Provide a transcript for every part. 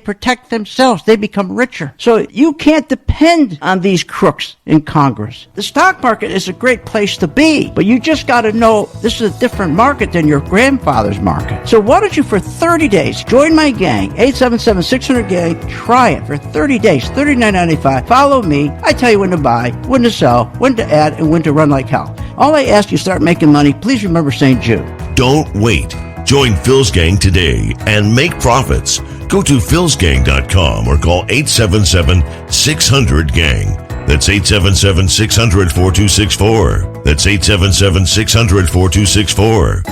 protect themselves. They become richer. So you can't depend on these crooks in Congress. The stock market is a great place to be, but you just got to know this is a different market than your grandfather's market. So why don't you, for 30 days, join my gang, 877-600-GANG. Try it for 30 days, $39.95. Follow me. I tell you when to buy, when to sell, when to add, and when to run like hell. All I ask you, start making money. Please remember St. Jude. Don't wait. Join Phil's Gang today and make profits. Go to philsgang.com or call 877-600-GANG. That's 877-600-4264. That's 877-600-4264.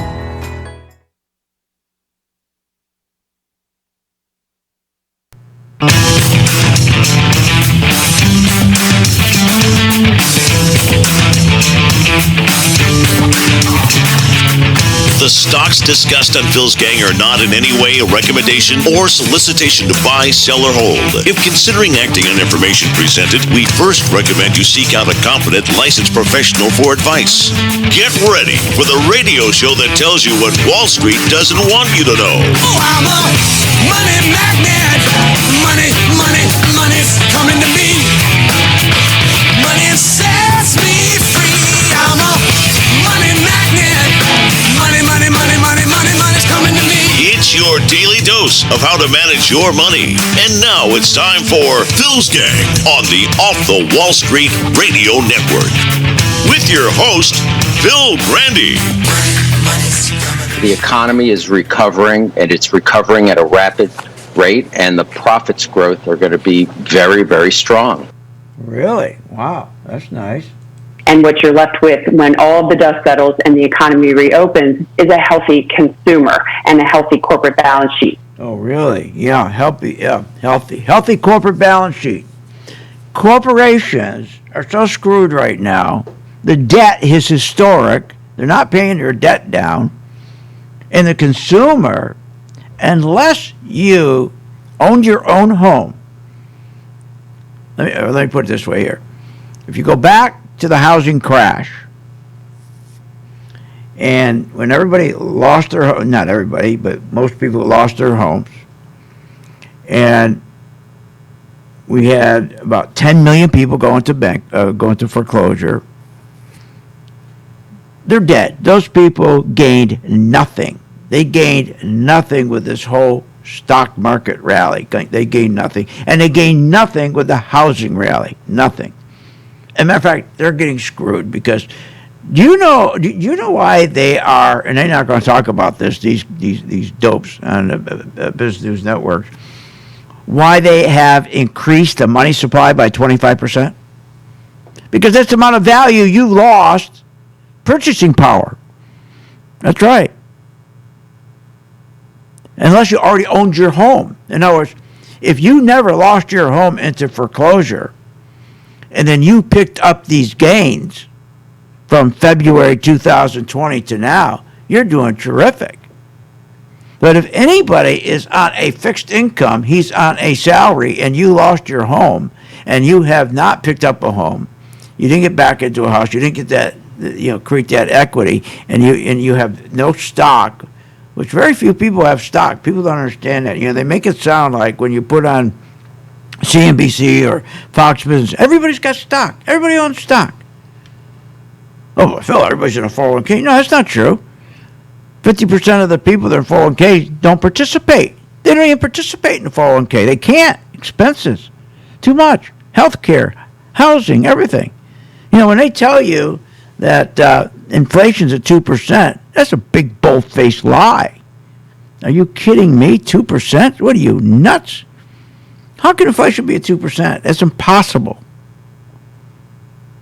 The stocks discussed on Phil's Gang are not in any way a recommendation or solicitation to buy, sell, or hold. If considering acting on information presented, we first recommend you seek out a competent, licensed professional for advice. Get ready for the radio show that tells you what Wall Street doesn't want you to know. Oh, I'm a money magnet. Money, money, money's coming to me. Money sets me free. I'm a money magnet. Money, money, money, money, money, money's coming to me. It's your daily dose of how to manage your money. And now it's time for Phil's Gang on the Off the Wall Street Radio Network. With your host, Phil Grandy. The economy is recovering, and it's recovering at a rapid rate, and the profits growth are going to be very, very strong. Really? Wow, that's nice. And what you're left with when all of the dust settles and the economy reopens is a healthy consumer and a healthy corporate balance sheet. Oh, really? Yeah, healthy. Yeah, healthy corporate balance sheet. Corporations are so screwed right now. The debt is historic. They're not paying their debt down. And the consumer, unless you owned your own home, let me put it this way here. If you go back to the housing crash, and when everybody lost their not everybody, but most people lost their homes, and we had about 10 million people going to foreclosure. They're dead. Those people gained nothing. They gained nothing with this whole stock market rally. They gained nothing, and they gained nothing with the housing rally. Nothing. As a matter of fact, they're getting screwed because do you know why they are, and they're not going to talk about this, these dopes on the Business News Network, why they have increased the money supply by 25%? Because that's the amount of value you lost purchasing power. That's right. Unless you already owned your home. In other words, if you never lost your home into foreclosure, and then you picked up these gains from February 2020 to now, you're doing terrific. But if anybody is on a fixed income, he's on a salary, and you lost your home, and you have not picked up a home, you didn't get back into a house, you didn't get that, create that equity, and you have no stock, which very few people have stock. People don't understand that. They make it sound like when you put on CNBC or Fox Business, everybody's got stock. Everybody owns stock. Oh, but Phil, everybody's in a 401k. No, that's not true. 50% of the people that are in 401k don't participate. They don't even participate in the 401k. They can't. Expenses. Too much. Healthcare, housing, everything. When they tell you that inflation's at 2%, that's a big bold-faced lie. Are you kidding me? 2%? What are you, nuts? How can inflation be at 2%? That's impossible.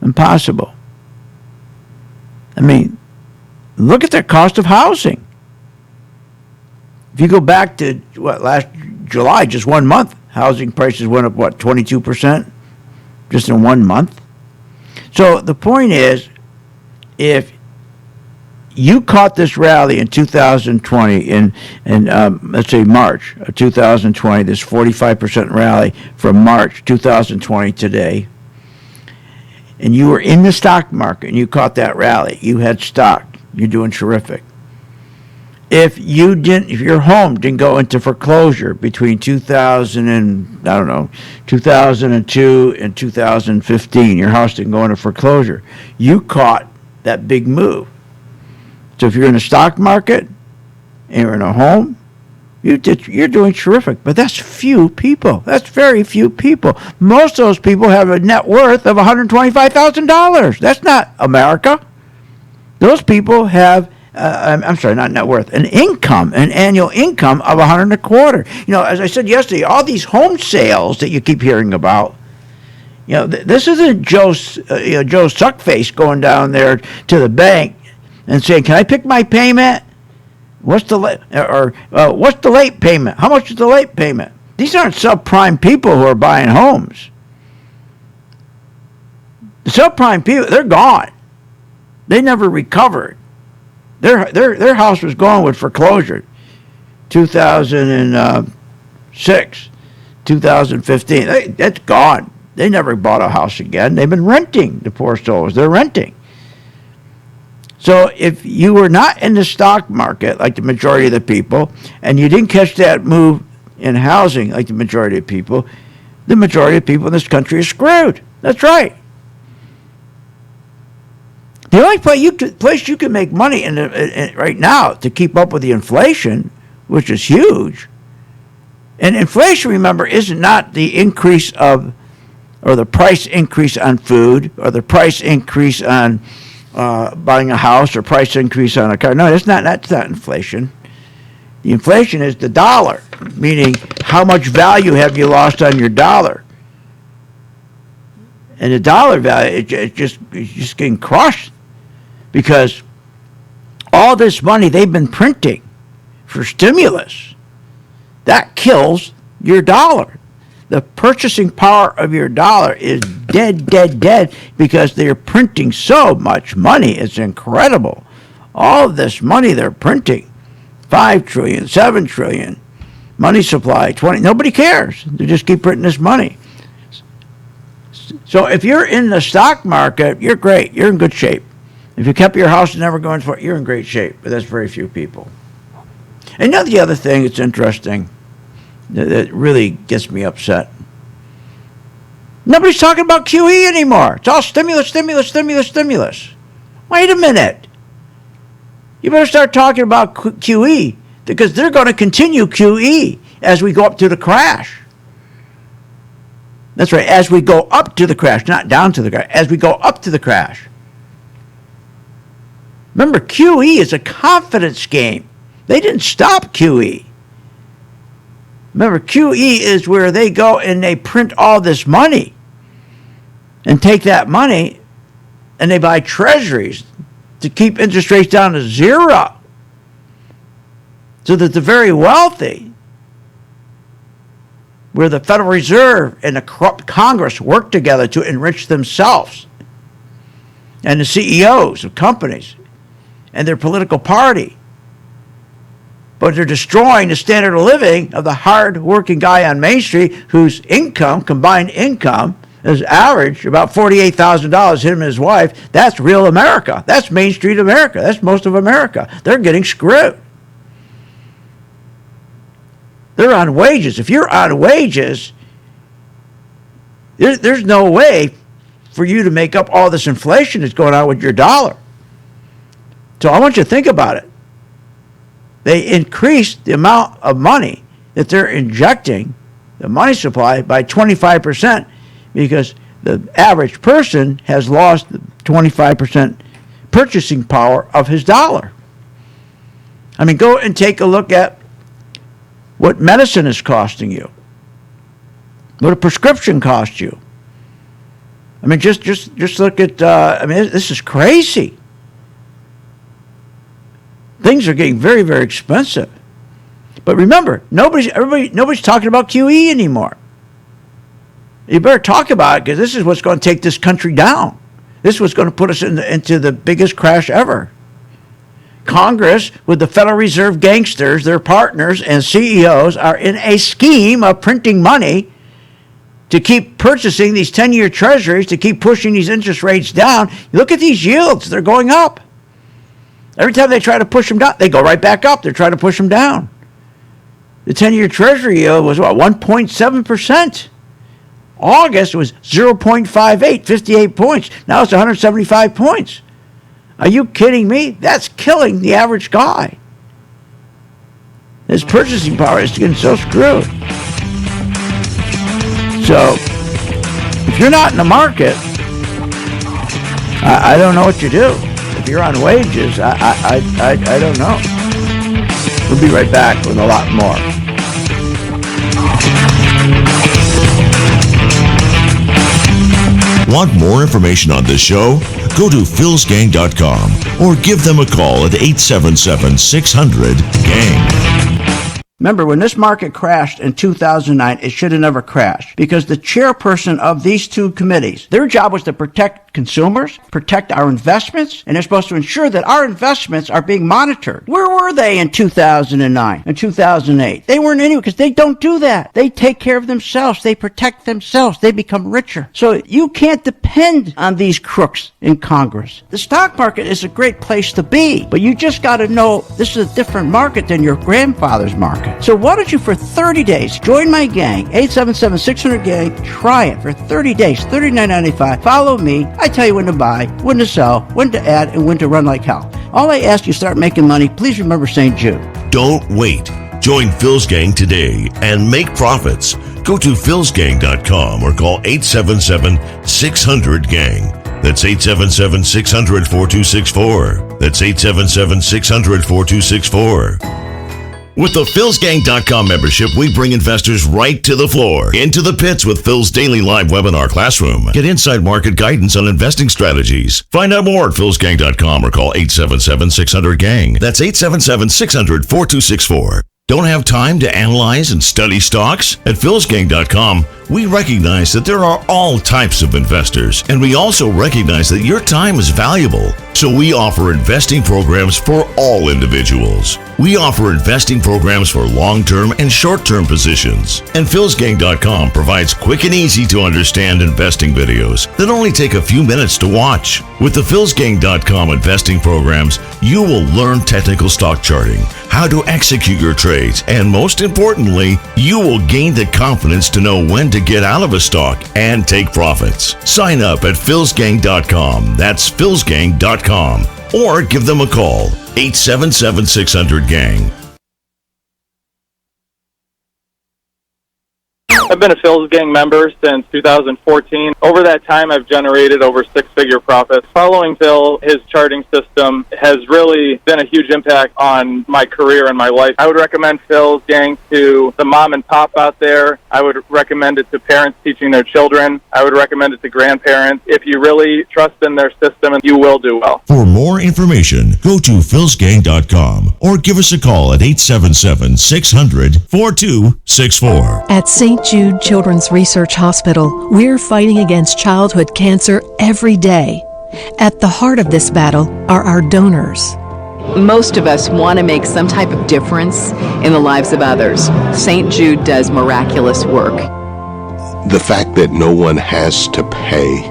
Impossible. I mean, look at the cost of housing. If you go back to, last July, just 1 month, housing prices went up, 22%? Just in 1 month? So the point is, if you caught this rally in 2020, in let's say March of 2020, this 45% rally from March 2020 today, and you were in the stock market and you caught that rally, you had stock, you're doing terrific. if your home didn't go into foreclosure between 2002 and 2015, your house didn't go into foreclosure, you caught that big move. So if you're in the stock market and you're in a home, you're doing terrific. But that's few people. That's very few people. Most of those people have a net worth of $125,000. That's not America. Those people have, not net worth, an annual income of $125,000. As I said yesterday, all these home sales that you keep hearing about, this isn't Joe Suckface going down there to the bank and saying, "Can I pick my payment? What's the late payment? How much is the late payment?" These aren't subprime people who are buying homes. The subprime people, they're gone. They never recovered. Their house was going with foreclosure. 2006, 2015. That's gone. They never bought a house again. They've been renting, the poor souls. They're renting. So if you were not in the stock market like the majority of the people, and you didn't catch that move in housing like the majority of people in this country are screwed. That's right. The only place you can make money right now to keep up with the inflation, which is huge, and inflation, remember, is not the increase of, or the price increase on food, or the price increase on buying a house, or price increase on a car. No, that's not inflation. The inflation is the dollar, meaning how much value have you lost on your dollar. And the dollar value, it's just getting crushed, because all this money they've been printing for stimulus, that kills your dollar. The purchasing power of your dollar is dead, because they're printing so much money. It's incredible. All of this money they're printing, 5 trillion, 7 trillion, money supply, 20, nobody cares. They just keep printing this money. So if you're in the stock market, you're great. You're in good shape. If you kept your house and never going for it, you're in great shape. But that's very few people. And the other thing that's interesting, that really gets me upset. Nobody's talking about QE anymore. It's all stimulus. Wait a minute. You better start talking about QE, because they're going to continue QE as we go up to the crash. That's right, as we go up to the crash, not down to the crash, as we go up to the crash. Remember, QE is a confidence game. They didn't stop QE. Remember, QE is where they go and they print all this money and take that money and they buy treasuries to keep interest rates down to zero, so that the very wealthy, where the Federal Reserve and the corrupt Congress work together to enrich themselves, and the CEOs of companies and their political party, but they're destroying the standard of living of the hard-working guy on Main Street, whose combined income, is average about $48,000, him and his wife. That's real America. That's Main Street America. That's most of America. They're getting screwed. They're on wages. If you're on wages, there's no way for you to make up all this inflation that's going on with your dollar. So I want you to think about it. They increased the amount of money that they're injecting, the money supply, by 25%, because the average person has lost 25% purchasing power of his dollar. I mean, go and take a look at what medicine is costing you, what a prescription costs you. I mean, just look at. This is crazy. Things are getting very, very expensive. But remember, nobody's talking about QE anymore. You better talk about it, because this is what's going to take this country down. This is what's going to put us into the biggest crash ever. Congress, with the Federal Reserve gangsters, their partners and CEOs, are in a scheme of printing money to keep purchasing these 10-year treasuries, to keep pushing these interest rates down. Look at these yields. They're going up. Every time they try to push them down, they go right back up. They're trying to push them down. The 10-year Treasury yield was, 1.7%. August was 0.58, 58 points. Now it's 175 points. Are you kidding me? That's killing the average guy. His purchasing power is getting so screwed. So, if you're not in the market, I don't know what you do. If you're on wages, I don't know. We'll be right back with a lot more. Want more information on this show? Go to philsgang.com or give them a call at 877-600-GANG. Remember, when this market crashed in 2009, it should have never crashed because the chairperson of these two committees, their job was to protect consumers, protect our investments, and they're supposed to ensure that our investments are being monitored. Where were they in 2009 and 2008? They weren't anywhere because they don't do that. They take care of themselves. They protect themselves. They become richer. So you can't depend on these crooks in Congress. The stock market is a great place to be, but you just got to know this is a different market than your grandfather's market. So why don't you, for 30 days, join my gang, 877-600-GANG, try it for 30 days, $39.95. Follow me. I tell you when to buy, when to sell, when to add, and when to run like hell. All I ask you, start making money. Please remember St. Jude. Don't wait. Join Phil's Gang today and make profits. Go to philsgang.com or call 877-600-GANG. That's 877-600-4264. That's 877-600-4264. With the philsgang.com membership, we bring investors right to the floor, into the pits with Phil's daily live webinar classroom. Get inside market guidance on investing strategies. Find out more at philsgang.com or call 877-600-GANG. That's 877-600-4264. Don't have time to analyze and study stocks? At philsgang.com, we recognize that there are all types of investors, and we also recognize that your time is valuable. So we offer investing programs for all individuals. We offer investing programs for long-term and short-term positions. And philsgang.com provides quick and easy to understand investing videos that only take a few minutes to watch. With the philsgang.com investing programs, you will learn technical stock charting, how to execute your trades, and most importantly, you will gain the confidence to know when to get out of a stock and take profits. Sign up at philsgang.com. That's philsgang.com. Or give them a call, 877-600-GANG. I've been a Phil's Gang member since 2014. Over that time, I've generated over six-figure profits. Following Phil, his charting system has really been a huge impact on my career and my life. I would recommend Phil's Gang to the mom and pop out there. I would recommend it to parents teaching their children. I would recommend it to grandparents. If you really trust in their system, you will do well. For more information, go to philsgang.com or give us a call at 877-600-4264. At St. Jude Children's Research Hospital, we're fighting against childhood cancer every day. At the heart of this battle are our donors. Most of us want to make some type of difference in the lives of others. St. Jude does miraculous work. The fact that no one has to pay,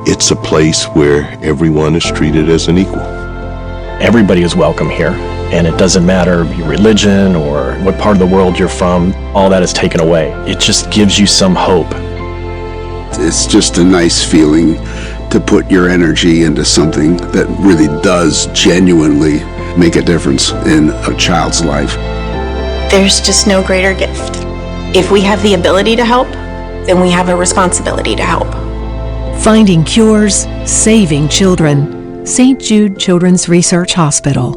it's a place where everyone is treated as an equal. Everybody is welcome here, and it doesn't matter your religion or what part of the world you're from, all that is taken away. It just gives you some hope. It's just a nice feeling to put your energy into something that really does genuinely make a difference in a child's life. There's just no greater gift. If we have the ability to help, then we have a responsibility to help. Finding cures, saving children. St. Jude Children's Research Hospital.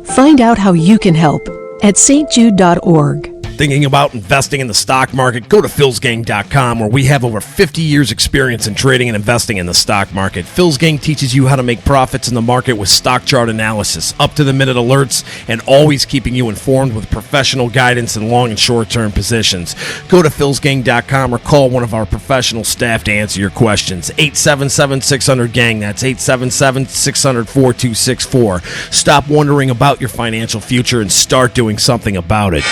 Find out how you can help at stjude.org. Thinking about investing in the stock market? Go to philsgang.com, where we have over 50 years experience in trading and investing in the stock market. Phil's Gang teaches you how to make profits in the market with stock chart analysis, up-to-the-minute alerts, and always keeping you informed with professional guidance in long and short-term positions. Go to philsgang.com or call one of our professional staff to answer your questions. 877-600-GANG. That's 877-600-4264. Stop wondering about your financial future and start doing something about it.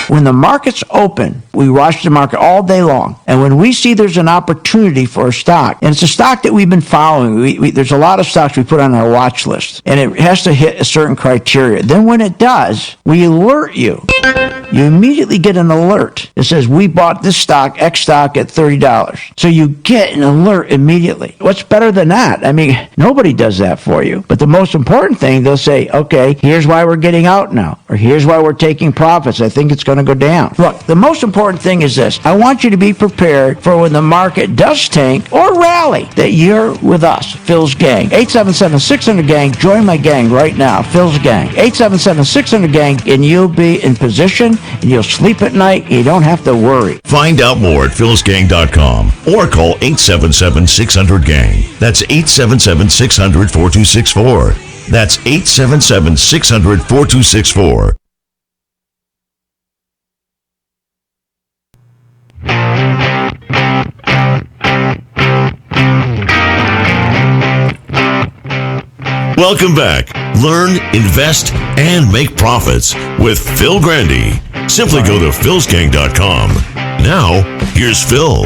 When the market's open, we watch the market all day long. And when we see there's an opportunity for a stock, and it's a stock that we've been following, there's a lot of stocks we put on our watch list, and it has to hit a certain criteria. Then when it does, we alert you. You immediately get an alert that says, we bought this stock, X stock, at $30. So you get an alert immediately. What's better than that? I mean, nobody does that for you. But the most important thing, they'll say, okay, here's why we're getting out now, or here's why we're taking profits. I think it's going to go down. Look, the most important thing is this. I want you to be prepared for when the market does tank or rally, that you're with us, Phil's Gang. 877-600-GANG. Join my gang right now, Phil's Gang. 877-600-GANG, and you'll be in position, and you'll sleep at night, and you don't have to worry. Find out more at philsgang.com or call 877-600-GANG. That's 877-600-4264. That's 877-600-4264. Welcome back. Learn, invest, and make profits with Phil Grandy. Simply go to philsgang.com. Now, here's Phil.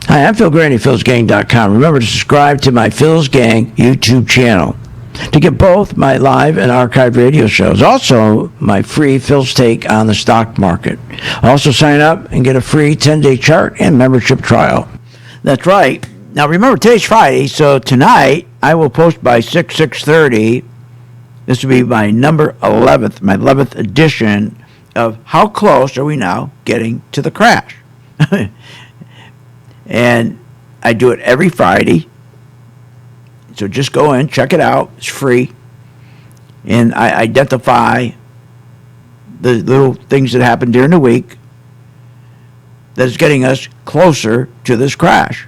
Hi, I'm Phil Grandy, philsgang.com. Remember to subscribe to my Phil's Gang YouTube channel to get both my live and archived radio shows. Also, my free Phil's Take on the stock market. Also, sign up and get a free 10-day chart and membership trial. That's right. Now, remember, today's Friday, so tonight I will post by 6:30. This will be my number 11th, my 11th edition of How Close Are We Now Getting to the Crash? And I do it every Friday. So just go in, check it out. It's free. And I identify the little things that happen during the week that's getting us closer to this crash.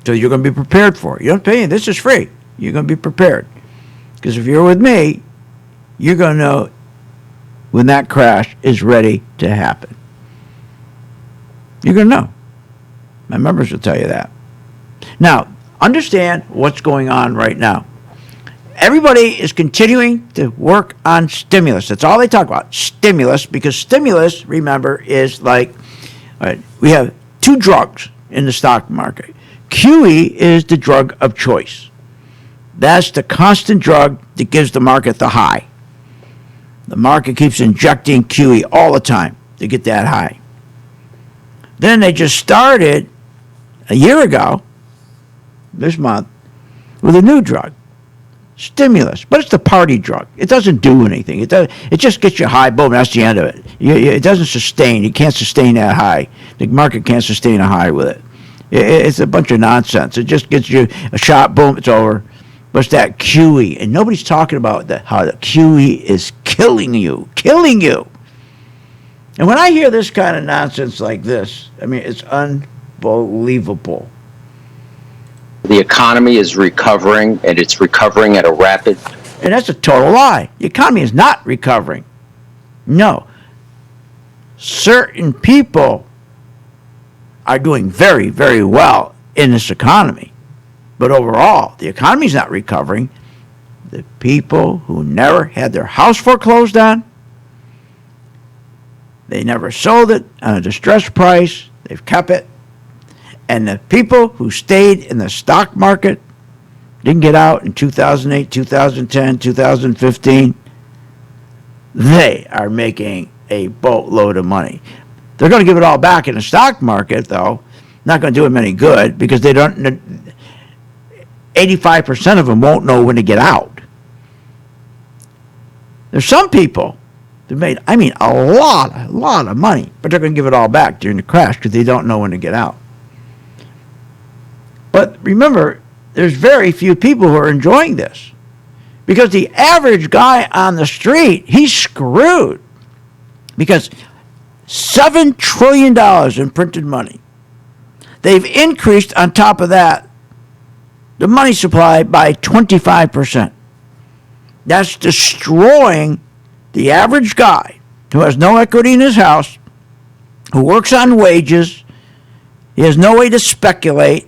So you're going to be prepared for it. You don't pay anything. This is free. You're going to be prepared. Because if you're with me, you're going to know when that crash is ready to happen. You're going to know. My members will tell you that. Now, understand what's going on right now. Everybody is continuing to work on stimulus. That's all they talk about, stimulus, because stimulus, remember, is like, all right, we have two drugs in the stock market. QE is the drug of choice. That's the constant drug that gives the market the high. The market keeps injecting QE all the time to get that high. Then they just started a year ago, this month, with a new drug, stimulus. But it's the party drug. It doesn't do anything. It just gets you high. Boom, that's the end of it. It doesn't sustain. You can't sustain that high. The market can't sustain a high with it. It's a bunch of nonsense. It just gets you a shot, boom, it's over. But it's that QE. And nobody's talking about how the QE is killing you. And when I hear this kind of nonsense like this, I mean, it's unbelievable. The economy is recovering, and it's recovering at a rapid... And that's a total lie. The economy is not recovering. No. Certain people are doing very, very well in this economy. But overall, the economy's not recovering. The people who never had their house foreclosed on, they never sold it on a distressed price, they've kept it. And the people who stayed in the stock market, didn't get out in 2008, 2010, 2015, they are making a boatload of money. They're going to give it all back in the stock market, though. Not going to do them any good because they don't. 85% of them won't know when to get out. There's some people that made, a lot of money, but they're going to give it all back during the crash because they don't know when to get out. But remember, there's very few people who are enjoying this because the average guy on the street, he's screwed because $7 trillion in printed money. They've increased on top of that the money supply by 25%. That's destroying the average guy who has no equity in his house, who works on wages. He has no way to speculate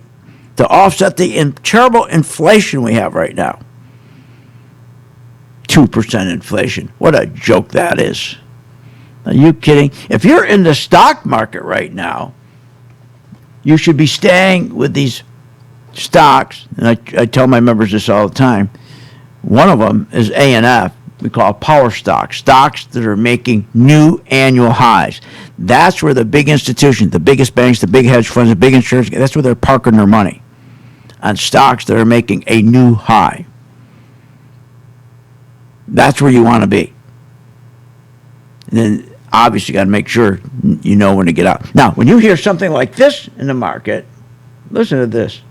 to offset the terrible inflation we have right now. 2% inflation. What a joke that is. Are you kidding? If you're in the stock market right now, you should be staying with these stocks. And I tell my members this all the time. One of them is A&F. We call it power stocks, stocks that are making new annual highs. That's where the big institutions, the biggest banks, the big hedge funds, the big insurance, that's where they're parking their money, on stocks that are making a new high. That's where you want to be. And then obviously you got to make sure you know when to get out. Now, when you hear something like this in the market, listen to this.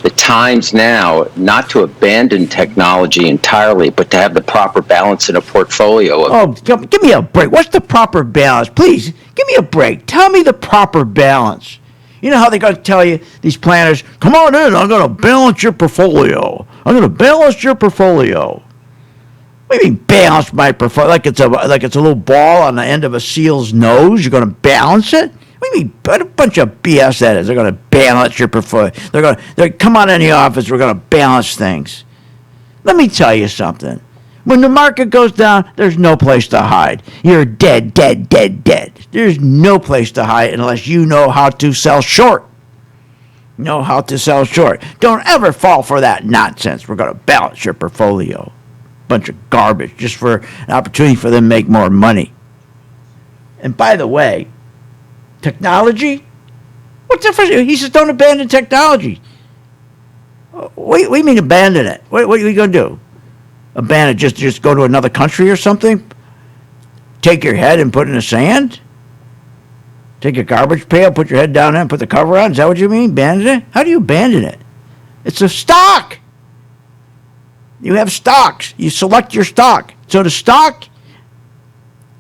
The time's now not to abandon technology entirely, but to have the proper balance in a portfolio. Give me a break. What's the proper balance? Please, give me a break. Tell me the proper balance. You know how they're going to tell you, these planners, come on in, I'm going to balance your portfolio. I'm going to balance your portfolio. What do you mean balance my portfolio? Like it's a little ball on the end of a seal's nose? You're going to balance it? What do you mean? What a bunch of BS that is. They're going to balance your portfolio. They're going to come on in the office. We're going to balance things. Let me tell you something. When the market goes down, there's no place to hide. You're dead, dead, dead, dead. There's no place to hide unless you know how to sell short. Know how to sell short. Don't ever fall for that nonsense. We're going to balance your portfolio. Bunch of garbage just for an opportunity for them to make more money. And by the way, technology? What's the difference? He says don't abandon technology. What do you mean abandon it? What are you going to do? Abandon it? Just go to another country or something? Take your head and put it in the sand? Take a garbage pail, put your head down there and put the cover on? Is that what you mean? Abandon it? How do you abandon it? It's a stock. You have stocks. You select your stock. So the stock,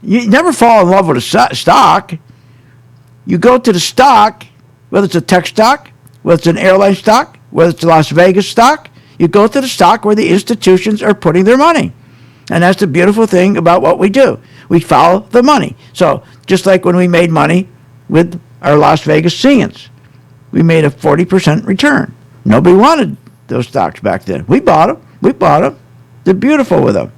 you never fall in love with a stock. You go to the stock, whether it's a tech stock, whether it's an airline stock, whether it's a Las Vegas stock, you go to the stock where the institutions are putting their money. And that's the beautiful thing about what we do. We follow the money. So just like when we made money with our Las Vegas Seans, we made a 40% return. Nobody wanted those stocks back then. We bought them. They're beautiful with them.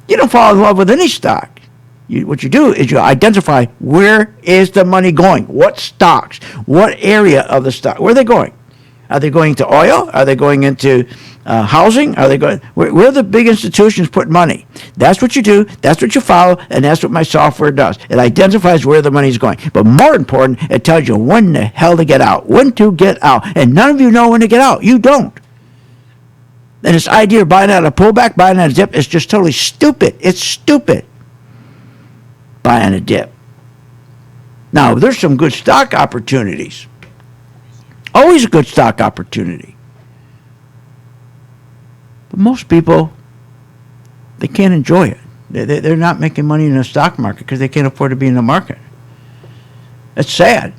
You don't fall in love with any stock. What you do is you identify where is the money going? What stocks? What area of the stock? Where are they going? Are they going to oil? Are they going into housing? Are they going? Where are the big institutions put money? That's what you do. That's what you follow, and that's what my software does. It identifies where the money's going. But more important, it tells you when the hell to get out, when to get out, and none of you know when to get out. You don't. And this idea of buying out a pullback, buying out a dip, is just totally stupid. It's stupid. Buying a dip. Now, there's some good stock opportunities. Always a good stock opportunity. But most people, they can't enjoy it. They're not making money in the stock market because they can't afford to be in the market. It's sad.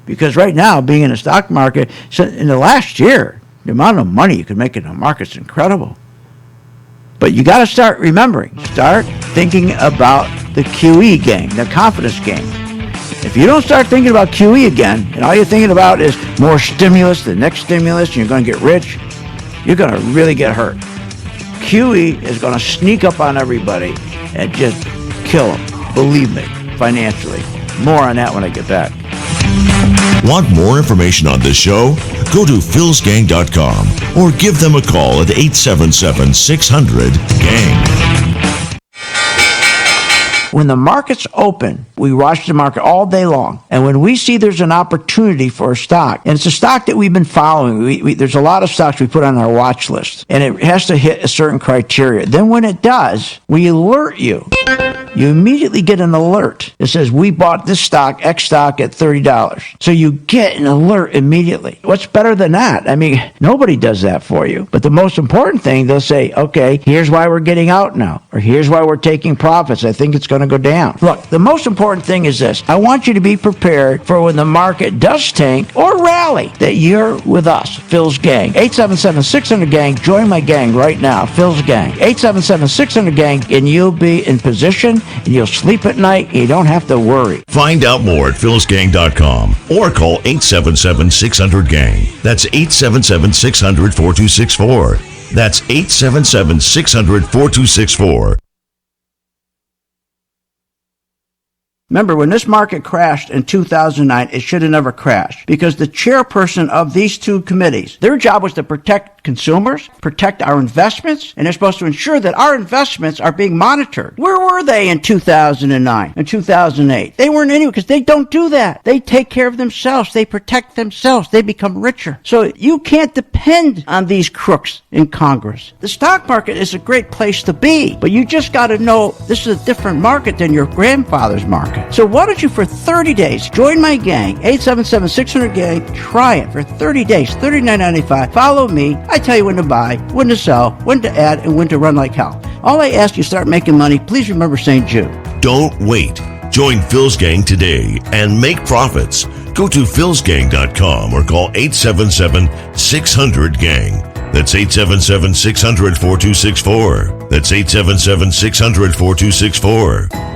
Because right now, being in the stock market, in the last year, the amount of money you can make in the market's incredible. But you got to start remembering. Start thinking about the QE game, the confidence game. If you don't start thinking about QE again, and all you're thinking about is more stimulus, the next stimulus, and you're going to get rich, you're going to really get hurt. QE is going to sneak up on everybody and just kill them. Believe me, financially. More on that when I get back. Want more information on this show? Go to philsgang.com or give them a call at 877-600-GANG. When the market's open, we watch the market all day long. And when we see there's an opportunity for a stock, and it's a stock that we've been following, there's a lot of stocks we put on our watch list, and it has to hit a certain criteria. Then when it does, we alert you. You immediately get an alert that says, we bought this stock, X stock, at $30. So you get an alert immediately. What's better than that? I mean, nobody does that for you. But the most important thing, they'll say, okay, here's why we're getting out now, or here's why we're taking profits. I think it's going to go down. Look, the most important thing is this. I want you to be prepared for when the market does tank or rally, that you're with us, Phil's Gang. 877-600-GANG. Join my gang right now, Phil's Gang. 877-600-GANG, and you'll be in position, and you'll sleep at night, and you don't have to worry. Find out more at philsgang.com or call 877-600-GANG. That's 877-600-4264. That's 877-600-4264. Remember, when this market crashed in 2009, it should have never crashed because the chairperson of these two committees, their job was to protect consumers, protect our investments, and they're supposed to ensure that our investments are being monitored. Where were they in 2009 and 2008? They weren't anywhere because they don't do that. They take care of themselves. They protect themselves. They become richer. So you can't depend on these crooks in Congress. The stock market is a great place to be, but you just got to know this is a different market than your grandfather's market. So why don't you, for 30 days, join my gang, 877-600-GANG, try it for 30 days, $39.95. Follow me. I tell you when to buy, when to sell, when to add, and when to run like hell. All I ask you, start making money. Please remember St. Jude. Don't wait. Join Phil's Gang today and make profits. Go to philsgang.com or call 877-600-GANG. That's 877-600-4264. That's 877-600-4264.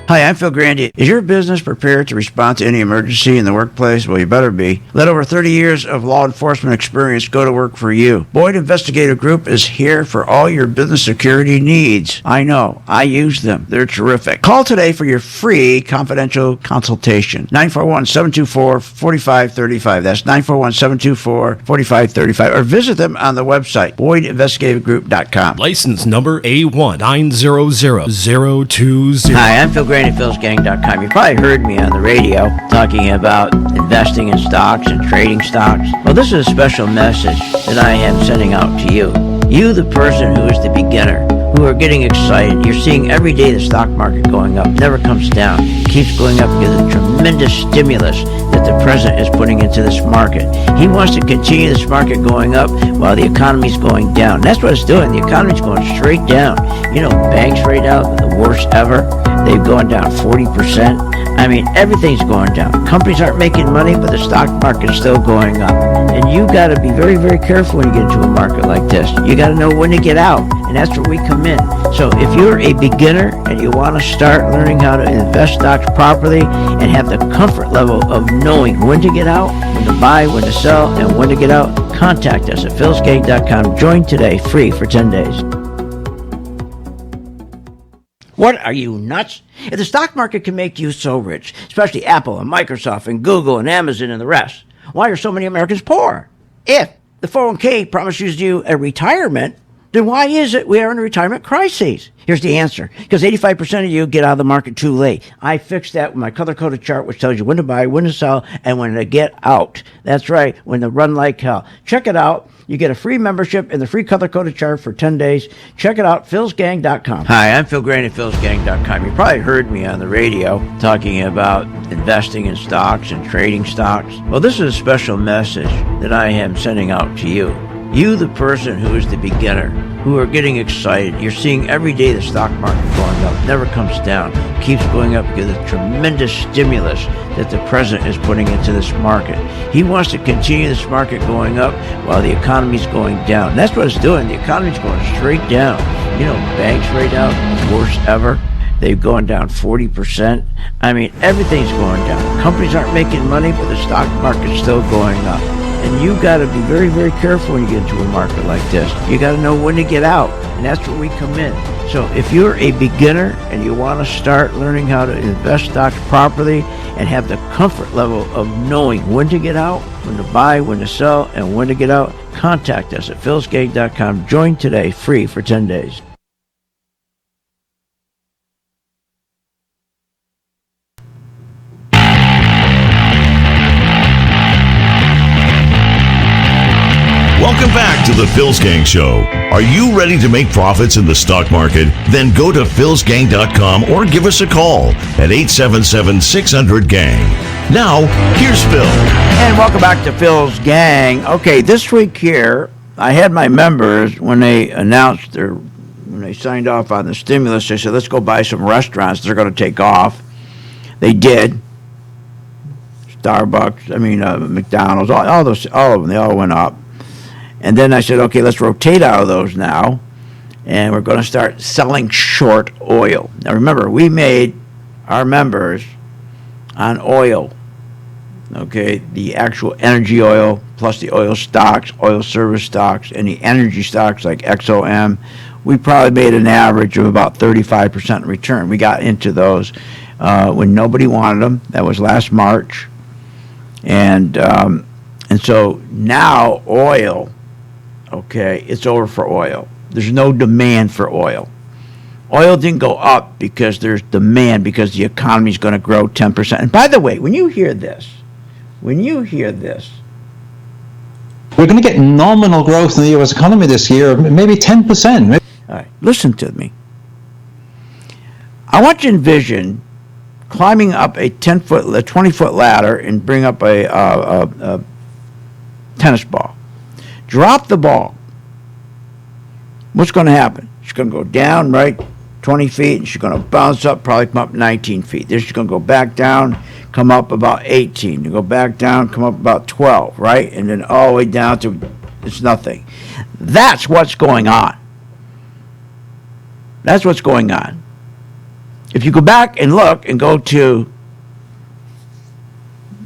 Hi, I'm Phil Grandy. Is your business prepared to respond to any emergency in the workplace? Well, you better be. Let over 30 years of law enforcement experience go to work for you. Boyd Investigative Group is here for all your business security needs. I know. I use them. They're terrific. Call today for your free confidential consultation. 941-724-4535. That's 941-724-4535. Or visit them on the website, BoydInvestigativeGroup.com. License number A1900020. Hi, I'm Phil Grandy at philsgang.com. You probably heard me on the radio talking about investing in stocks and trading stocks. Well, this is a special message that I am sending out to you. You, the person who is the beginner, who are getting excited. You're seeing every day the stock market going up, never comes down, keeps going up because of the tremendous stimulus that the president is putting into this market. He wants to continue this market going up while the economy's going down. That's what it's doing. The economy's going straight down. You know, banks right now are the worst ever. They've gone down 40%. I mean, everything's going down. Companies aren't making money, but the stock market is still going up. And you got to be very, very careful when you get into a market like this. You got to know when to get out, and that's where we come in. So if you're a beginner and you want to start learning how to invest stocks properly and have the comfort level of knowing when to get out, when to buy, when to sell, and when to get out, contact us at philsgang.com. Join today, free for 10 days. What, are you nuts? If the stock market can make you so rich, especially Apple and Microsoft and Google and Amazon and the rest, why are so many Americans poor? If the 401k promises you a retirement, then why is it we are in a retirement crisis? Here's the answer. Because 85% of you get out of the market too late. I fixed that with my color-coded chart, which tells you when to buy, when to sell, and when to get out. That's right, when to run like hell. Check it out. You get a free membership and the free color-coded chart for 10 days. Check it out, philsgang.com. Hi, I'm Phil Grandy at philsgang.com. You probably heard me on the radio talking about investing in stocks and trading stocks. Well, this is a special message that I am sending out to you. You, the person who is the beginner, who are getting excited. You're seeing every day the stock market going up, never comes down, keeps going up because of the tremendous stimulus that the president is putting into this market. He wants to continue this market going up while the economy's going down. And that's what it's doing. The economy's going straight down. You know, banks right now, worst ever. They've gone down 40%. I mean, everything's going down. Companies aren't making money, but the stock market's still going up. And you got to be very, very careful when you get into a market like this. You got to know when to get out, and that's where we come in. So if you're a beginner and you want to start learning how to invest stocks properly and have the comfort level of knowing when to get out, when to buy, when to sell, and when to get out, contact us at philsgang.com. Join today, free for 10 days. Welcome back to the Phil's Gang Show. Are you ready to make profits in the stock market? Then go to philsgang.com or give us a call at 877-600-GANG. Now, here's Phil. And welcome back to Phil's Gang. Okay, this week here, I had my members, when they announced when they signed off on the stimulus, they said, let's go buy some restaurants. They're going to take off. They did. Starbucks, McDonald's, all of them, they all went up. And then I said, okay, let's rotate out of those now, and we're going to start selling short oil. Now remember, we made our members on oil okay, the actual energy oil plus the oil stocks, oil service stocks, and the energy stocks like XOM, we probably made an average of about 35% return. We got into those when nobody wanted them. That was last March. And so now oil, okay, it's over for oil. There's no demand for oil. Oil didn't go up because there's demand, because the economy is going to grow 10%. And by the way, when you hear this, we're going to get nominal growth in the U.S. economy this year, maybe 10%. All right, listen to me. I want you to envision climbing up a 20-foot ladder and bring up a tennis ball. Drop the ball. What's going to happen? She's going to go down, right, 20 feet, and she's going to bounce up, probably come up 19 feet. Then she's going to go back down, come up about 18. You go back down, come up about 12, right? And then all the way down to it's nothing. That's what's going on. That's what's going on. If you go back and look and go to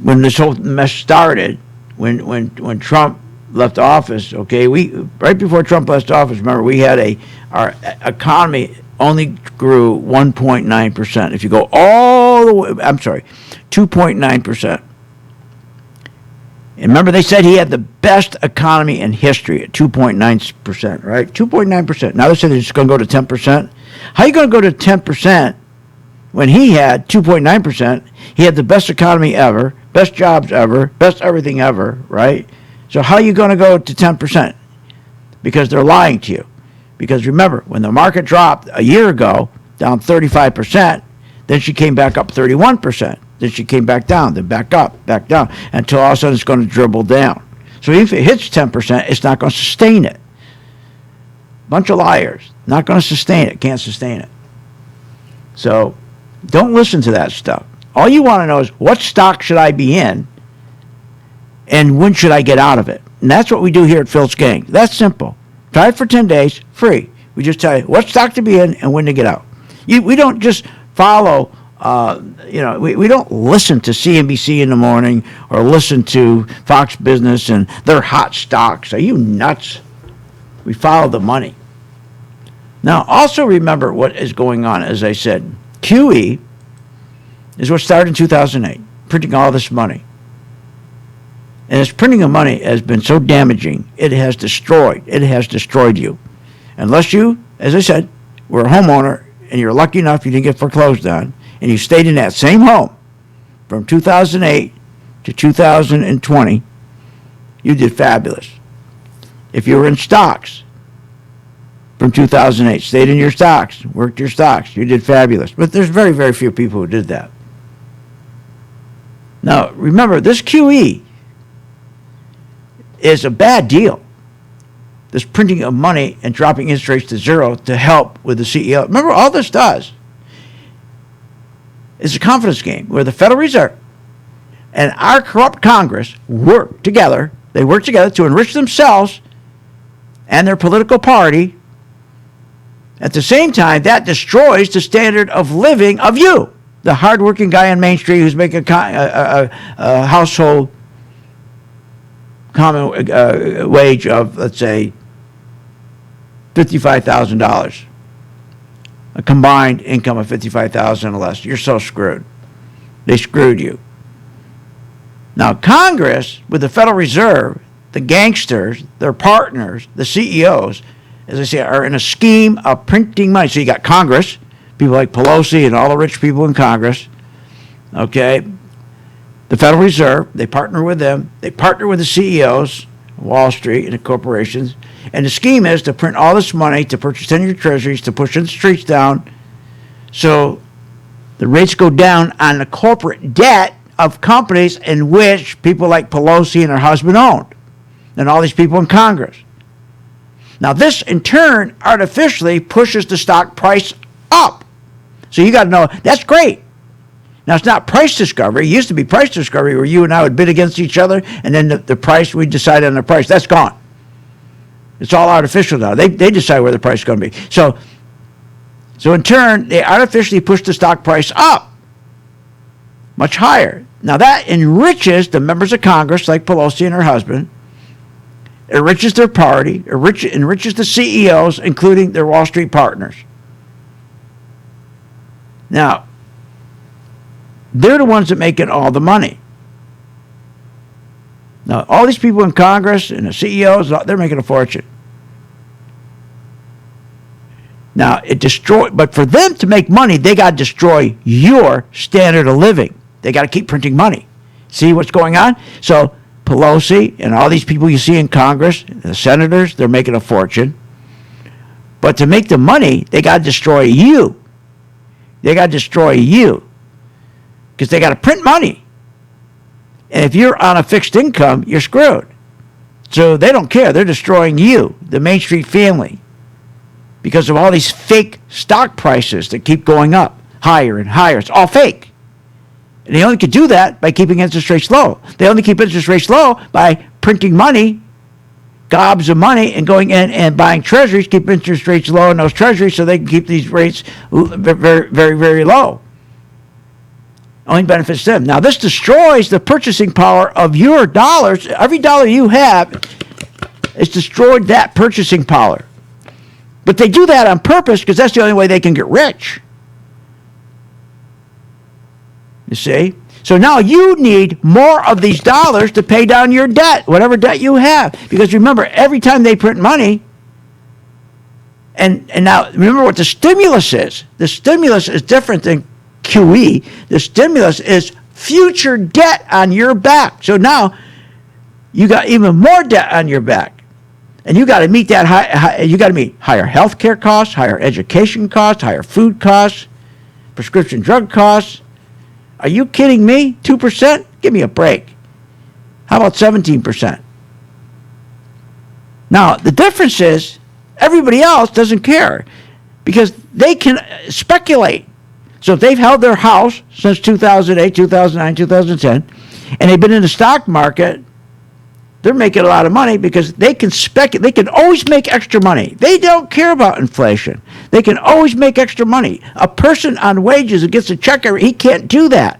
when this whole mess started, when Trump left office, okay, right before Trump left office, remember, we had our economy only grew 1.9%. If you go all the way, 2.9%. And remember, they said he had the best economy in history at 2.9%, right? 2.9%. Now they said it's going to go to 10%. How are you going to go to 10% when he had 2.9%? He had the best economy ever, best jobs ever, best everything ever, right? So how are you going to go to 10%? Because they're lying to you. Because remember, when the market dropped a year ago, down 35%, then she came back up 31%. Then she came back down, then back up, back down, until all of a sudden it's going to dribble down. So if it hits 10%, it's not going to sustain it. Bunch of liars. Not going to sustain it. Can't sustain it. So don't listen to that stuff. All you want to know is, what stock should I be in, and when should I get out of it? And that's what we do here at Phil's Gang. That's simple. Try it for 10 days, free. We just tell you what stock to be in and when to get out. We don't just follow, we don't listen to CNBC in the morning or listen to Fox Business and their hot stocks. Are you nuts? We follow the money. Now, also remember what is going on. As I said, QE is what started in 2008, printing all this money. And this printing of money has been so damaging, it has destroyed you. Unless you, as I said, were a homeowner and you're lucky enough you didn't get foreclosed on, and you stayed in that same home from 2008 to 2020, you did fabulous. If you were in stocks from 2008, stayed in your stocks, worked your stocks, you did fabulous. But there's very, very few people who did that. Now, remember, this QE is a bad deal. This printing of money and dropping interest rates to zero to help with the CEO. Remember, all this does is a confidence game where the Federal Reserve and our corrupt Congress work together. They work together to enrich themselves and their political party. At the same time, that destroys the standard of living of you, the hardworking guy on Main Street who's making a household common wage of, let's say, $55,000. A combined income of $55,000 or less. You're so screwed. They screwed you. Now, Congress, with the Federal Reserve, the gangsters, their partners, the CEOs, as I say, are in a scheme of printing money. So you got Congress, people like Pelosi and all the rich people in Congress, okay? The Federal Reserve, they partner with them. They partner with the CEOs, Wall Street, and the corporations. And the scheme is to print all this money to purchase 10-year treasuries, to push interest rates down, so the rates go down on the corporate debt of companies in which people like Pelosi and her husband owned, and all these people in Congress. Now, this, in turn, artificially pushes the stock price up. So you got to know, that's great. Now, it's not price discovery. It used to be price discovery where you and I would bid against each other, and then the price, we'd decide on the price. That's gone. It's all artificial now. They decide where the price is going to be. So in turn, they artificially push the stock price up. much higher. Now that enriches the members of Congress like Pelosi and her husband, enriches their party, enriches the CEOs, including their Wall Street partners. Now, they're the ones that make it all the money. Now, all these people in Congress and the CEOs, they're making a fortune. Now, but for them to make money, they got to destroy your standard of living. They got to keep printing money. See what's going on? So, Pelosi and all these people you see in Congress, the senators, they're making a fortune. But to make the money, they got to destroy you. They got to destroy you. Because they got to print money. And if you're on a fixed income, you're screwed. So they don't care. They're destroying you, the Main Street family, because of all these fake stock prices that keep going up higher and higher. It's all fake. And they only can do that by keeping interest rates low. They only keep interest rates low by printing money, gobs of money, and going in and buying treasuries, keep interest rates low in those treasuries so they can keep these rates very, very, very low. Only benefits them. Now, this destroys the purchasing power of your dollars. Every dollar you have is destroyed that purchasing power. But they do that on purpose because that's the only way they can get rich. You see? So now you need more of these dollars to pay down your debt, whatever debt you have. Because remember, every time they print money, and now remember what the stimulus is. The stimulus is different than QE. The stimulus is future debt on your back. So now you got even more debt on your back. And you got to meet that you got to meet higher health care costs, higher education costs, higher food costs, prescription drug costs. Are you kidding me? 2%? Give me a break. How about 17%? Now, the difference is everybody else doesn't care because they can speculate. So if they've held their house since 2008, 2009, 2010, and they've been in the stock market, they're making a lot of money because they can speculate. They can always make extra money. They don't care about inflation. They can always make extra money. A person on wages who gets a check, he can't do that.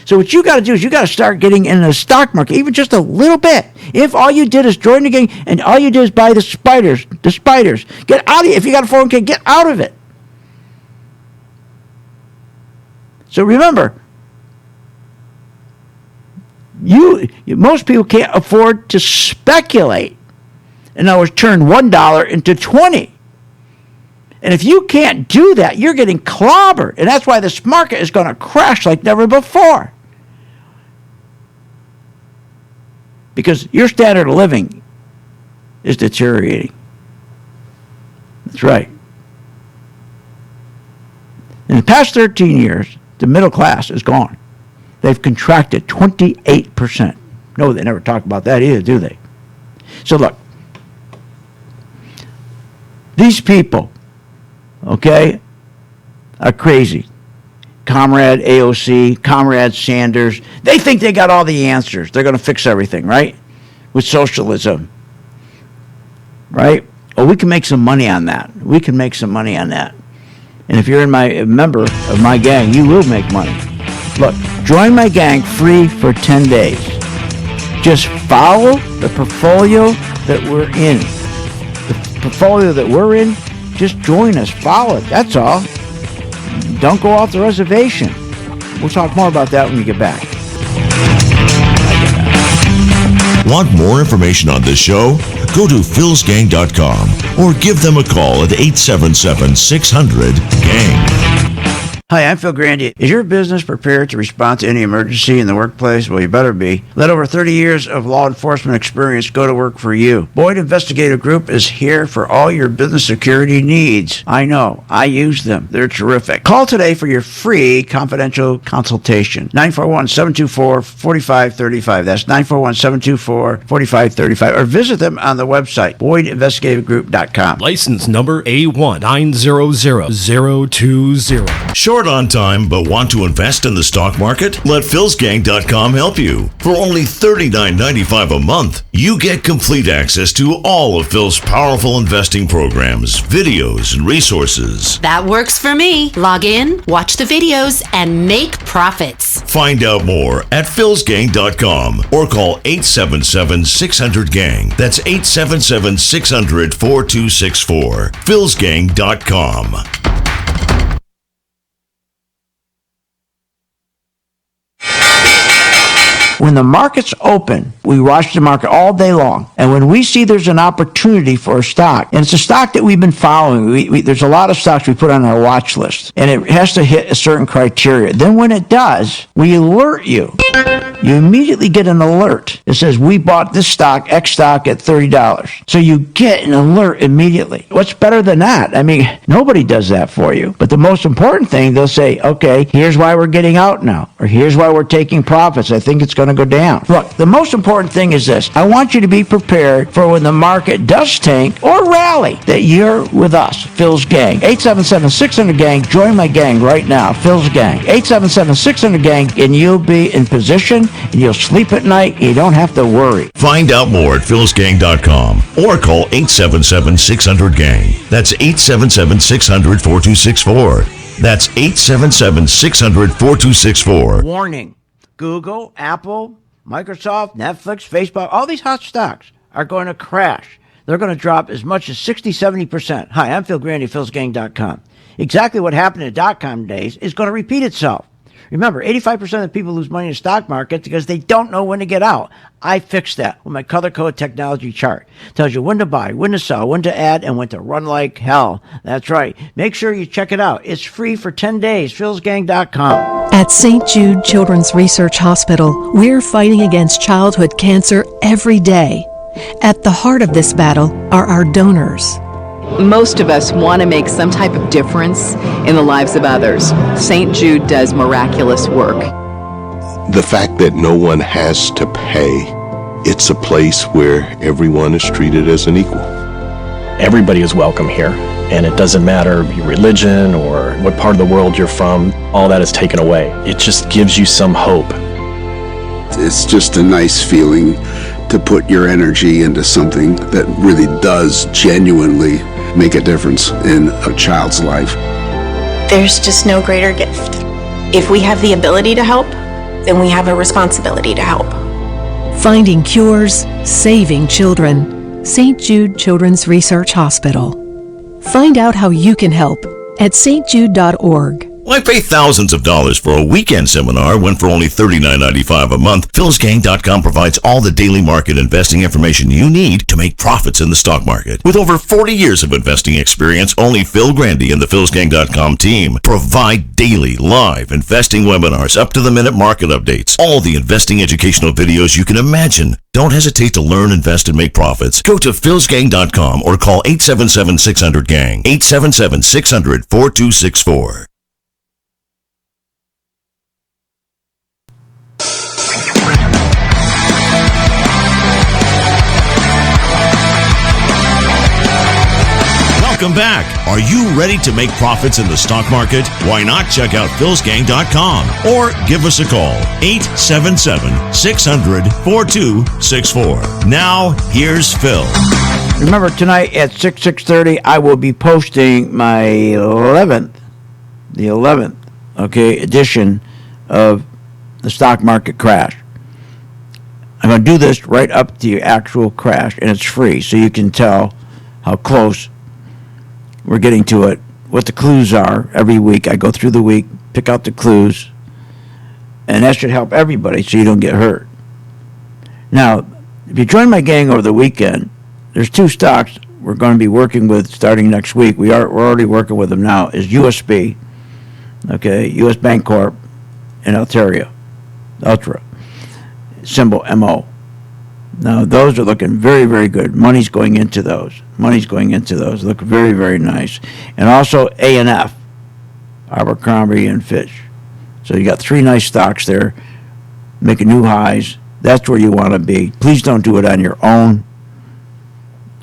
So what you got to do is you got to start getting in the stock market, even just a little bit. If all you did is join the gang and all you did is buy the spiders, get out of it. If you got a 401k, get out of it. So remember, most people can't afford to speculate. In other words, turn $1 into 20. And if you can't do that, you're getting clobbered. And that's why this market is going to crash like never before. Because your standard of living is deteriorating. That's right. In the past 13 years, the middle class is gone. They've contracted 28%. No, they never talk about that either, do they? So look, these people, okay, are crazy. Comrade AOC, Comrade Sanders, they think they got all the answers. They're going to fix everything, right? With socialism, right? Oh, we can make some money on that. We can make some money on that. And if you're a member of my gang, you will make money. Look, join my gang free for 10 days. Just follow the portfolio that we're in. The portfolio that we're in, just join us. Follow it. That's all. Don't go off the reservation. We'll talk more about that when we get back. Want more information on this show? Go to philsgang.com or give them a call at 877-600-GANG. Hi, I'm Phil Grandy. Is your business prepared to respond to any emergency in the workplace? Well, you better be. Let over 30 years of law enforcement experience go to work for you. Boyd Investigative Group is here for all your business security needs. I know. I use them. They're terrific. Call today for your free confidential consultation. 941-724-4535. That's 941-724-4535. Or visit them on the website, BoydInvestigativegroup.com. License number A1900020. Short Short on time but want to invest in the stock market? Let philsgang.com help you. For only $39.95 a month, you get complete access to all of Phil's powerful investing programs, videos, and resources. That works for me. Log in, watch the videos, and make profits. Find out more at philsgang.com or call 877-600-GANG. That's 877-600-4264. philsgang.com. When the market's open, we watch the market all day long. And when we see there's an opportunity for a stock, and it's a stock that we've been following, there's a lot of stocks we put on our watch list, and it has to hit a certain criteria. Then when it does, we alert you. You immediately get an alert. It says, we bought this stock, X stock, at $30. So you get an alert immediately. What's better than that? I mean, nobody does that for you. But the most important thing, they'll say, okay, here's why we're getting out now, or here's why we're taking profits. I think it's going to go down. Look, the most important thing is this. I want you to be prepared for when the market does tank or rally, that you're with us, Phil's Gang. 877-600-GANG. Join my gang right now, Phil's Gang. 877-600-GANG, and you'll be in position, and you'll sleep at night, and you don't have to worry. Find out more at philsgang.com or call 877-600-GANG. That's 877-600-4264. That's 877-600-4264. Warning. Google, Apple, Microsoft, Netflix, Facebook, all these hot stocks are going to crash. They're going to drop as much as 60, 70%. Hi, I'm Phil Grandy, philsgang.com. Exactly what happened in the .com days is going to repeat itself. Remember, 85% of people lose money in the stock market because they don't know when to get out. I fixed that with my color code technology chart. It tells you when to buy, when to sell, when to add, and when to run like hell. That's right. Make sure you check it out. It's free for 10 days. philsgang.com. At St. Jude Children's Research Hospital, we're fighting against childhood cancer every day. At the heart of this battle are our donors. Most of us want to make some type of difference in the lives of others. St. Jude does miraculous work. The fact that no one has to pay, it's a place where everyone is treated as an equal. Everybody is welcome here, and it doesn't matter your religion or what part of the world you're from, all that is taken away. It just gives you some hope. It's just a nice feeling to put your energy into something that really does genuinely make a difference in a child's life. There's just no greater gift. If we have the ability to help, then we have a responsibility to help. Finding cures, saving children. St. Jude Children's Research Hospital. Find out how you can help at stjude.org. Why pay thousands of dollars for a weekend seminar when for only $39.95 a month, philsgang.com provides all the daily market investing information you need to make profits in the stock market. With over 40 years of investing experience, only Phil Grandy and the philsgang.com team provide daily live investing webinars, up-to-the-minute market updates, all the investing educational videos you can imagine. Don't hesitate to learn, invest, and make profits. Go to philsgang.com or call 877-600-GANG, 877-600-4264. Welcome back. Are you ready to make profits in the stock market? Why not check out philsgang.com or give us a call, 877-600-4264. Now, here's Phil. Remember, tonight at 6:30, I will be posting my 11th edition of the stock market crash. I'm going to do this right up to the actual crash, and it's free, so you can tell how close we're getting to it, what the clues are. Every week I go through the week, pick out the clues, and that should help everybody so you don't get hurt. Now, if you join my gang over the weekend, there's two stocks we're going to be working with starting next week. We're already working with them now, is USB, okay, US Bank Corp, and Ultra, symbol MO. Now, those are looking very, very good. Money's going into those. Look very, very nice. And also A&F, Abercrombie and Fitch. So you got three nice stocks there, making new highs. That's where you want to be. Please don't do it on your own.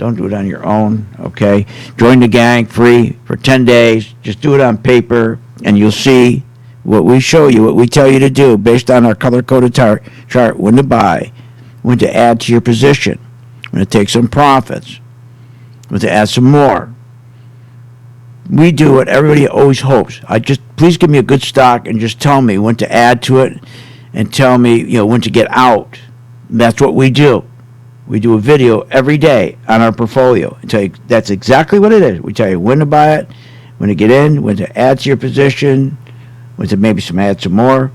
Okay? Join the gang free for 10 days. Just do it on paper. and you'll see what we show you, what we tell you to do based on our color-coded chart, when to buy, when to add to your position, when to take some profits, when to add some more. We do what everybody always hopes. Please give me a good stock and just tell me when to add to it and tell me, when to get out. That's what we do. We do a video every day on our portfolio and tell you that's exactly what it is. We tell you when to buy it, when to get in, when to add to your position, when to maybe add some more.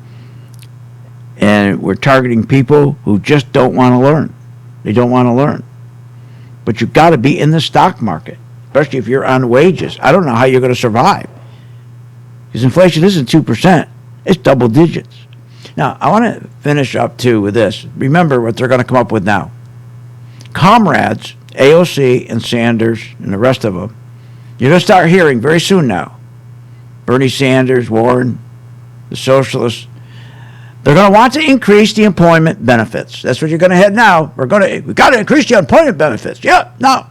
And we're targeting people who just don't want to learn. They don't want to learn. But you've got to be in the stock market, especially if you're on wages. I don't know how you're going to survive. Because inflation isn't 2%. It's double digits. Now, I want to finish up, too, with this. Remember what they're going to come up with now. Comrades, AOC and Sanders and the rest of them, you're going to start hearing very soon now. Bernie Sanders, Warren, the socialists, they're going to want to increase the employment benefits. That's what you're going to head now. We've got to increase the employment benefits. Yeah, no.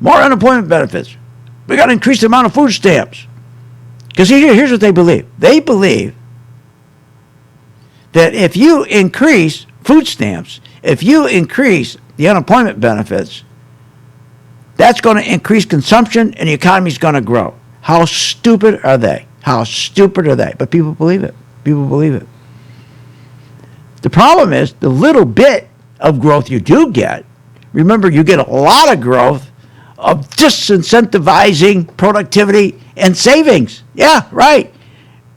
More unemployment benefits. We got to increase the amount of food stamps. Because here's what they believe. They believe that if you increase food stamps, if you increase the unemployment benefits, that's going to increase consumption and the economy is going to grow. How stupid are they? How stupid are they? But people believe it. People believe it. The problem is the little bit of growth you do get, remember, you get a lot of growth of disincentivizing productivity and savings. Yeah, right.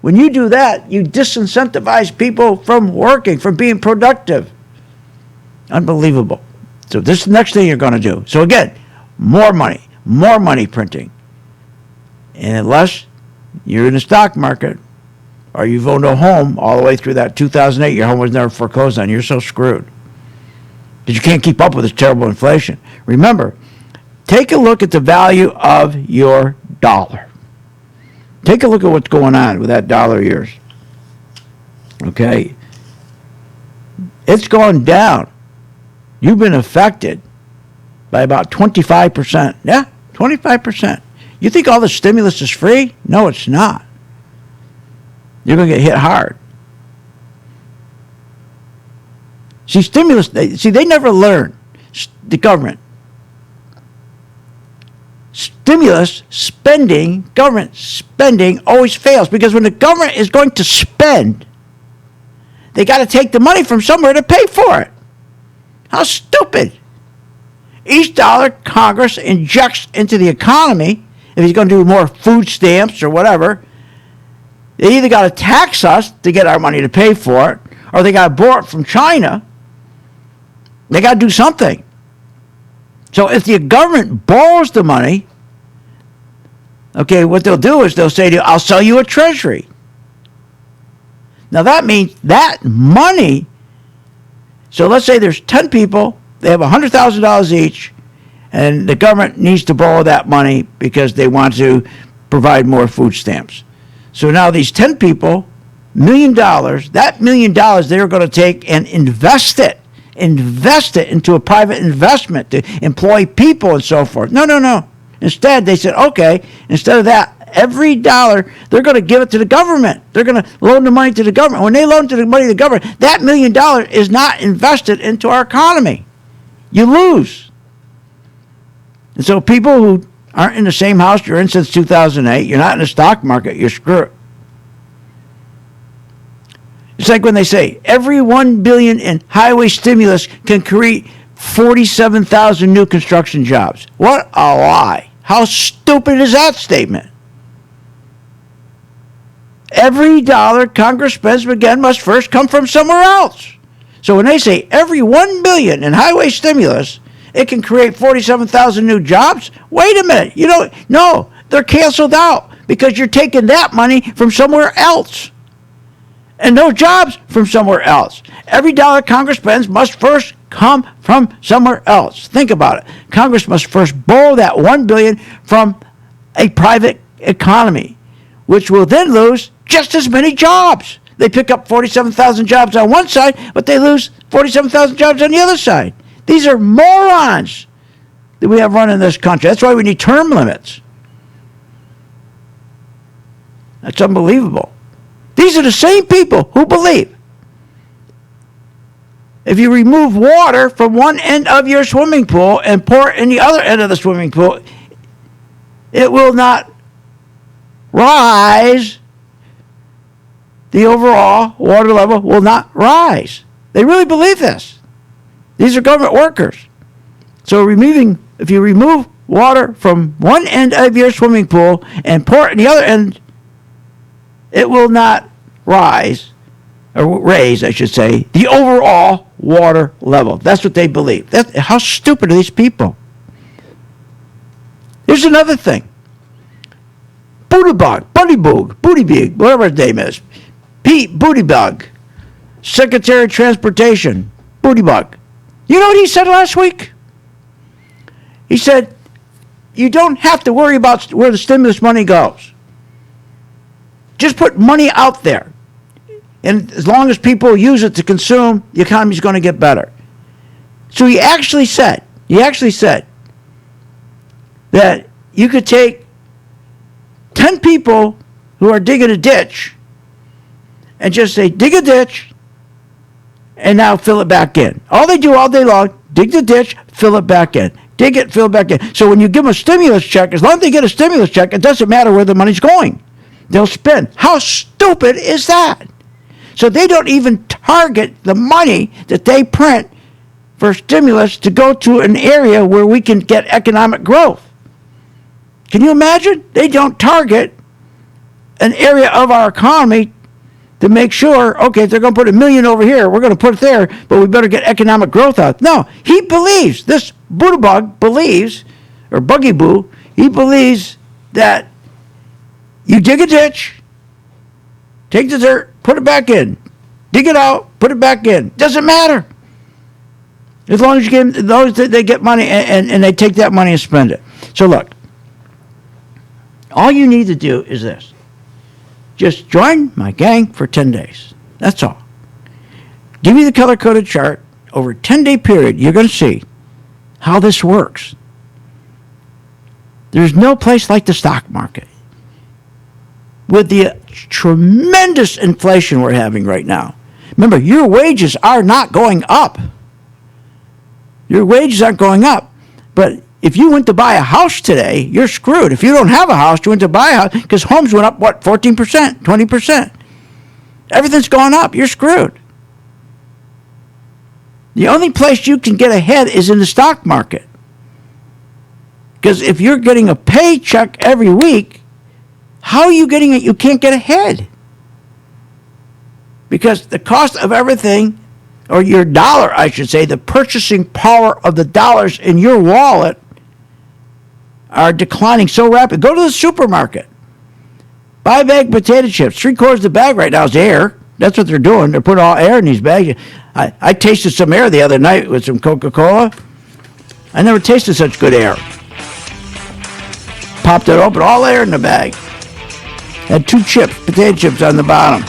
When you do that, you disincentivize people from working, from being productive. Unbelievable. So this is the next thing you're going to do. So again, more money printing. And unless you're in the stock market or you've owned a home all the way through that 2008, your home was never foreclosed on, you're so screwed. Because you can't keep up with this terrible inflation. Remember, take a look at the value of your dollar. Take a look at what's going on with that dollar of yours. Okay? It's gone down. You've been affected by about 25%. Yeah, 25%. You think all the stimulus is free? No, it's not. You're going to get hit hard. See, they never learn. The government. Stimulus spending, government spending always fails because when the government is going to spend, they got to take the money from somewhere to pay for it. How stupid. Each dollar Congress injects into the economy, if he's going to do more food stamps or whatever, they either got to tax us to get our money to pay for it, or they got to borrow it from China. They got to do something. So if the government borrows the money, okay, what they'll do is they'll say to you, I'll sell you a Treasury. Now that means that money, so let's say there's 10 people, they have $100,000 each, and the government needs to borrow that money because they want to provide more food stamps. So now these 10 people, $1 million, that $1 million they're going to take and invest it into a private investment to employ people and so forth. No. Instead, they said, okay, instead of that, every dollar, they're going to give it to the government. They're going to loan the money to the government. When they loan the money to the government, that $1 million is not invested into our economy. You lose. And so people who aren't in the same house you're in since 2008, you're not in the stock market, you're screwed. It's like when they say every $1 billion in highway stimulus can create 47,000 new construction jobs. What a lie. How stupid is that statement? Every dollar Congress spends, again, must first come from somewhere else. So when they say every $1 billion in highway stimulus, it can create 47,000 new jobs, wait a minute. No, they're canceled out because you're taking that money from somewhere else. And no jobs from somewhere else. Every dollar Congress spends must first come from somewhere else. Think about it. Congress must first borrow that $1 billion from a private economy, which will then lose just as many jobs. They pick up 47,000 jobs on one side, but they lose 47,000 jobs on the other side. These are morons that we have running this country. That's why we need term limits. That's unbelievable. These are the same people who believe if you remove water from one end of your swimming pool and pour it in the other end of the swimming pool, it will not rise. The overall water level will not rise. They really believe this. These are government workers. So if you remove water from one end of your swimming pool and pour it in the other end, it will not rise, or raise, I should say, the overall water level. That's what they believe. How stupid are these people? Here's another thing. Booty-bug, whatever his name is. Pete Buttigieg, Secretary of Transportation, Buttigieg. You know what he said last week? He said, you don't have to worry about where the stimulus money goes. Just put money out there. And as long as people use it to consume, the economy is going to get better. So he actually said that you could take 10 people who are digging a ditch and just say, dig a ditch, and now fill it back in. All they do all day long, dig the ditch, fill it back in. Dig it, fill it back in. So when you give them a stimulus check, as long as they get a stimulus check, it doesn't matter where the money's going. They'll spend. How stupid is that? So they don't even target the money that they print for stimulus to go to an area where we can get economic growth. Can you imagine? They don't target an area of our economy to make sure, okay, if they're going to put $1 million over here, we're going to put it there, but we better get economic growth out. No, he believes, this Buttigieg believes, or Buggy Boo, he believes that you dig a ditch, take the dirt, put it back in, dig it out, put it back in. Doesn't matter. As long as you give those, they get money and they take that money and spend it. So look, all you need to do is this. Just join my gang for 10 days. That's all. Give me the color-coded chart. Over a 10-day period, you're going to see how this works. There's no place like the stock market. With the tremendous inflation we're having right now. Remember, your wages are not going up. Your wages aren't going up. But if you went to buy a house today, you're screwed. If you don't have a house, you went to buy a house, because homes went up, 14%, 20%. Everything's gone up. You're screwed. The only place you can get ahead is in the stock market. Because if you're getting a paycheck every week, how are you getting it? You can't get ahead. Because the cost of everything, or your dollar, I should say, the purchasing power of the dollars in your wallet are declining so rapid. Go to the supermarket. Buy a bag of potato chips. 3/4 of the bag right now is air. That's what they're doing. They're putting all air in these bags. I tasted some air the other night with some Coca-Cola. I never tasted such good air. Popped it open, all air in the bag. Had 2 chips, potato chips on the bottom.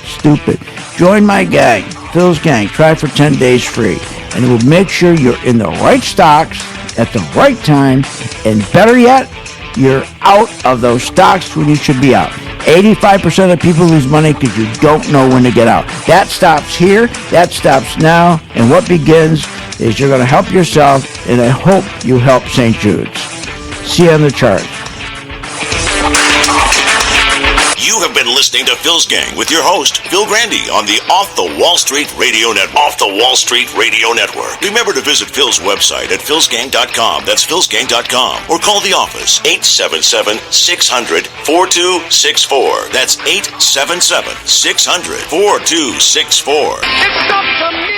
Stupid. Join my gang, Phil's gang. Try for 10 days free. And it will make sure you're in the right stocks at the right time. And better yet, you're out of those stocks when you should be out. 85% of people lose money because you don't know when to get out. That stops here. That stops now. And what begins is you're going to help yourself, and I hope you help St. Jude's. See you on the chart. You have been listening to Phil's Gang with your host, Phil Grandy, on the Off the Wall Street Radio Network. Off the Wall Street Radio Network. Remember to visit Phil's website at philsgang.com. That's philsgang.com. Or call the office, 877-600-4264. That's 877-600-4264. It's up to me.